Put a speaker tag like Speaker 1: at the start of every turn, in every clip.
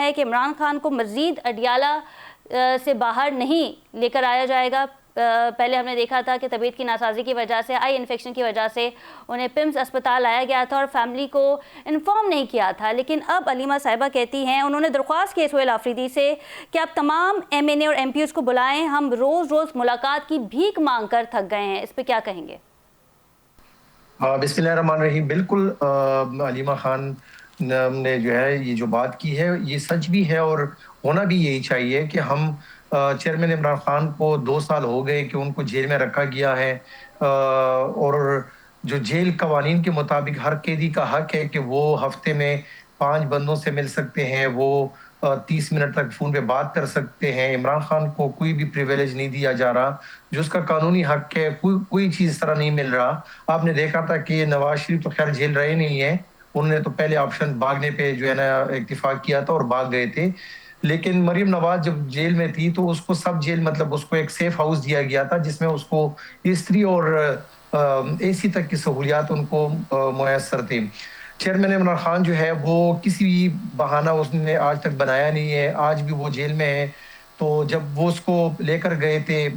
Speaker 1: ہے کہ عمران خان کو مزید اڈیالہ سے باہر نہیں لے کر آیا جائے گا. پہلے ہم نے دیکھا تھا کہ طبیعت کی ناسازی کی وجہ سے، آئی انفیکشن کی وجہ سے انہیں پمز اسپتال لایا گیا تھا اور فیملی کو انفارم نہیں کیا تھا. لیکن اب علیمہ صاحبہ کہتی ہیں، انہوں نے درخواست کی سہیل آفریدی سے کہ آپ تمام ایم این اے اور ایم پی اوز کو بلائیں، ہم روز روز ملاقات کی بھیک مانگ کر تھک گئے ہیں. اس پہ کیا کہیں گے؟
Speaker 2: بسم اللہ الرحمن الرحیم. بالکل علیمہ خان نے جو ہے یہ جو بات کی ہے یہ سچ بھی ہے اور ہونا بھی یہی چاہیے کہ ہم چیئرمین عمران خان کو 2 سال ہو گئے کہ ان کو جیل میں رکھا گیا ہے، اور جو جیل قوانین کے مطابق ہر قیدی کا حق ہے کہ وہ ہفتے میں 5 بندوں سے مل سکتے ہیں، وہ 30 منٹ تک فون پہ بات کر سکتے ہیں. عمران خان کو کوئی بھی پریویلیج نہیں دیا جا رہا جو اس کا قانونی حق ہے، کوئی چیز اس طرح نہیں مل رہا. آپ نے دیکھا تھا کہ نواز شریف تو خیر جیل رہے نہیں ہیں، انہوں نے تو پہلے آپشن بھاگنے پہ جو ہے نا اتفاق کیا تھا اور بھاگ گئے تھے. لیکن مریم نواز جب جیل میں تھی تو اس کو سب جیل مطلب اس کو ایک سیف ہاؤس دیا گیا تھا جس میں اس کو استری اور اے سی تک کی سہولیات ان کو میسر تھیں. چیئرمین عمران خان جو ہے وہ کسی بھی بہانہ اس نے آج تک بنایا نہیں ہے، آج بھی وہ جیل میں ہے. تو جب وہ اس کو لے کر گئے تھے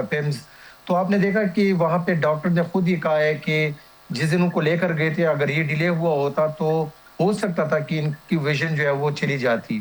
Speaker 2: پیمز، تو آپ نے دیکھا کہ وہاں پہ ڈاکٹر نے خود ہی کہا ہے کہ جس دن ان کو لے کر گئے تھے اگر یہ ڈیلے ہوا ہوتا تو ہو سکتا تھا کہ ان کی ویژن جو ہے وہ چلی جاتی.